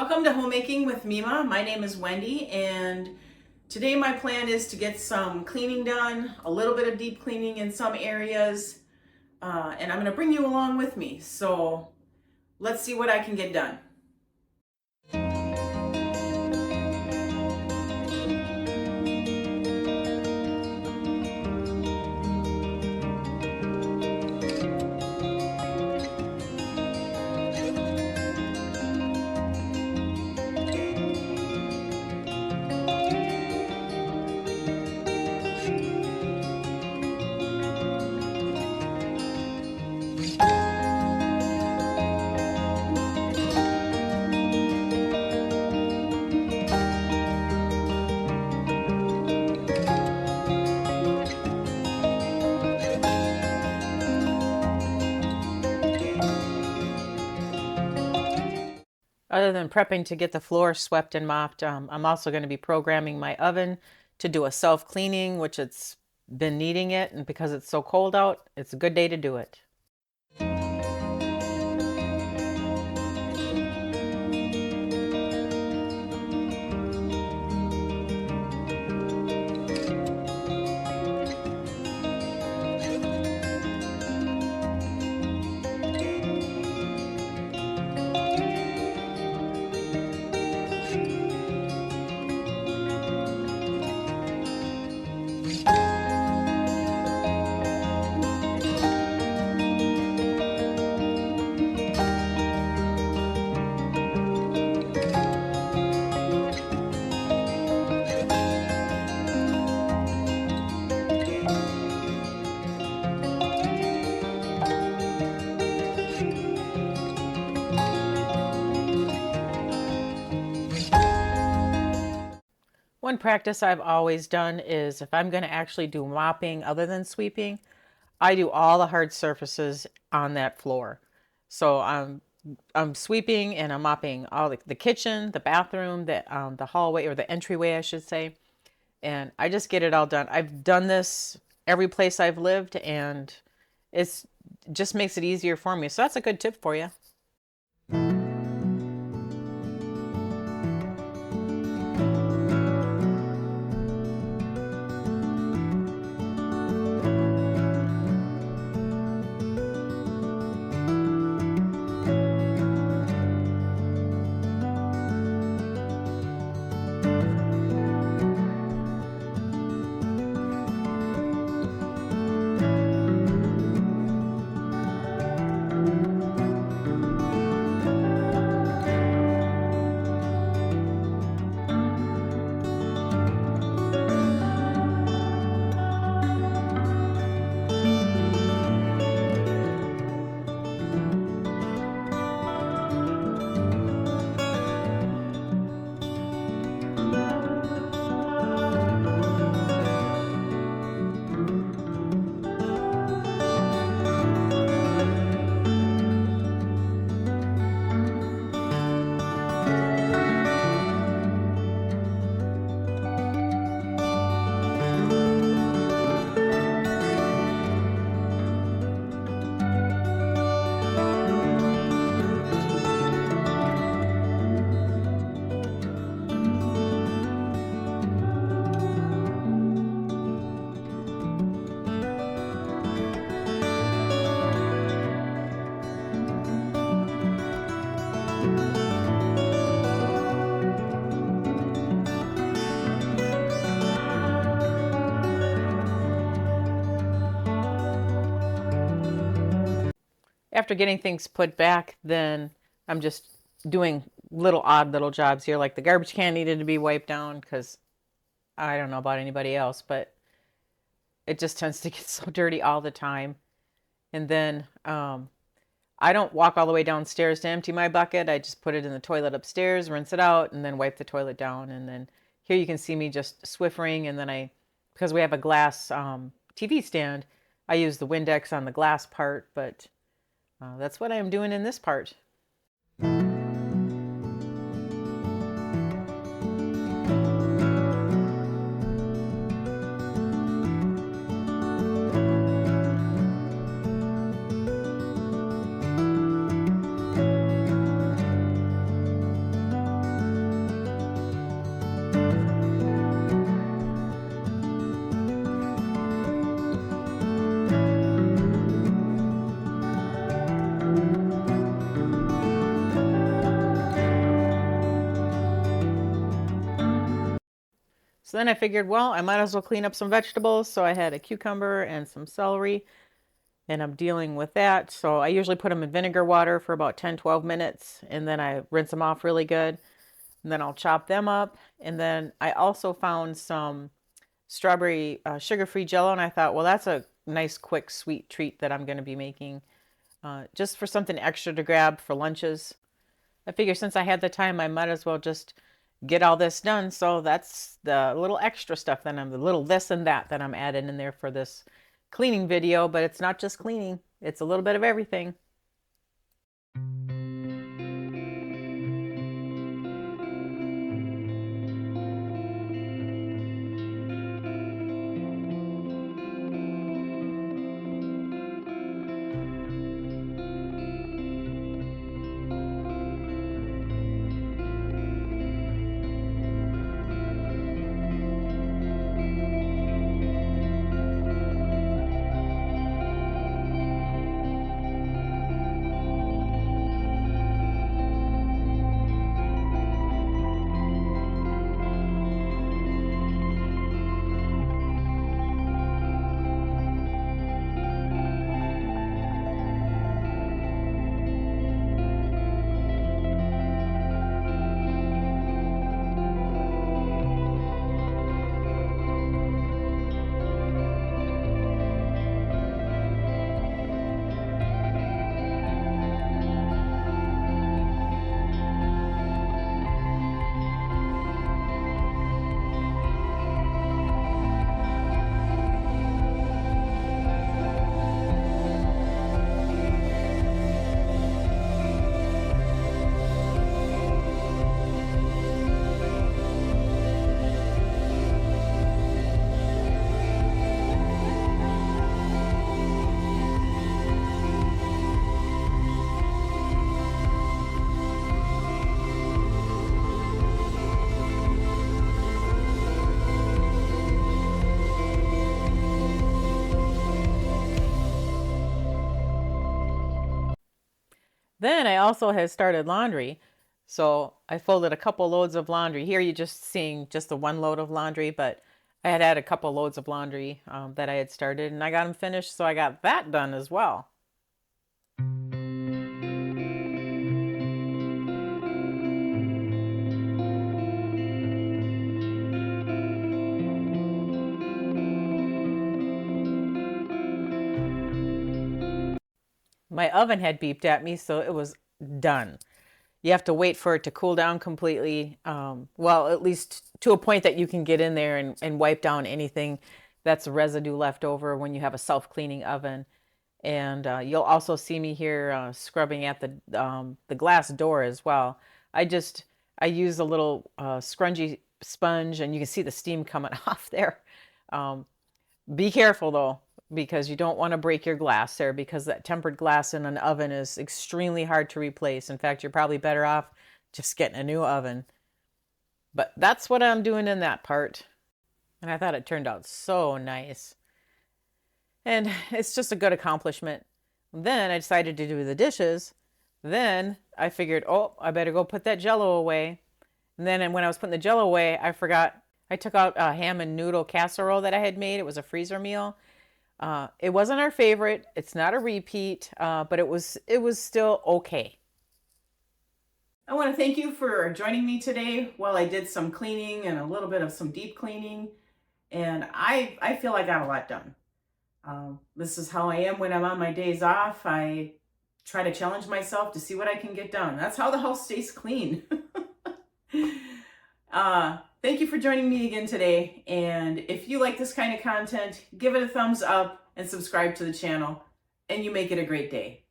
Welcome to Homemaking with Mema. My name is Wendy, and today my plan is to get some cleaning done, a little bit of deep cleaning in some areas, and I'm going to bring you along with me. So let's see what I can get done. Other than prepping to get the floor swept and mopped, I'm also going to be programming my oven to do a self-cleaning, which it's been needing it, and because it's so cold out, it's a good day to do it. One practice I've always done is if I'm going to actually do mopping other than sweeping, I do all the hard surfaces on that floor. So I'm sweeping and I'm mopping all the kitchen, the bathroom, the hallway, or the entryway, I should say. And I just get it all done. I've done this every place I've lived, and it just makes it easier for me. So that's a good tip for you. After getting things put back, then I'm just doing odd little jobs here, like the garbage can needed to be wiped down because I don't know about anybody else, but it just tends to get so dirty all the time. And then I don't walk all the way downstairs to empty my bucket. I just put it in the toilet upstairs, rinse it out, and then wipe the toilet down. And then here you can see me just Swiffering, and then because we have a glass TV stand, I use the Windex on the glass part, but that's what I'm doing in this part. So then I figured, well, I might as well clean up some vegetables. So I had a cucumber and some celery, and I'm dealing with that. So I usually put them in vinegar water for about 10-12 minutes, and then I rinse them off really good. And then I'll chop them up. And then I also found some strawberry sugar-free jello, and I thought, well, that's a nice, quick, sweet treat that I'm going to be making just for something extra to grab for lunches. I figure since I had the time, I might as well just get all this done. So that's the little extra stuff that the little this and that I'm adding in there for this cleaning video. But it's not just cleaning, it's a little bit of everything. Then I also had started laundry. So I folded a couple loads of laundry. Here you're just seeing just the one load of laundry, but I had a couple loads of laundry that I had started, and I got them finished. So I got that done as well. My oven had beeped at me, so it was done. You have to wait for it to cool down completely. Well, at least to a point that you can get in there and wipe down anything that's residue left over when you have a self-cleaning oven. And you'll also see me here scrubbing at the glass door as well. I use a little scrungy sponge, and you can see the steam coming off there. Be careful though, because you don't want to break your glass there, because that tempered glass in an oven is extremely hard to replace. In fact, you're probably better off just getting a new oven. But that's what I'm doing in that part. And I thought it turned out so nice. And it's just a good accomplishment. Then I decided to do the dishes. Then I figured, oh, I better go put that jello away. And then when I was putting the jello away, I forgot I took out a ham and noodle casserole that I had made. It was a freezer meal. It wasn't our favorite. It's not a repeat, but it was still okay. I want to thank you for joining me today while I did some cleaning and a little bit of some deep cleaning. And I feel I got a lot done. This is how I am when I'm on my days off. I try to challenge myself to see what I can get done. That's how the house stays clean. Thank you for joining me again today. And if you like this kind of content, give it a thumbs up and subscribe to the channel, and you make it a great day.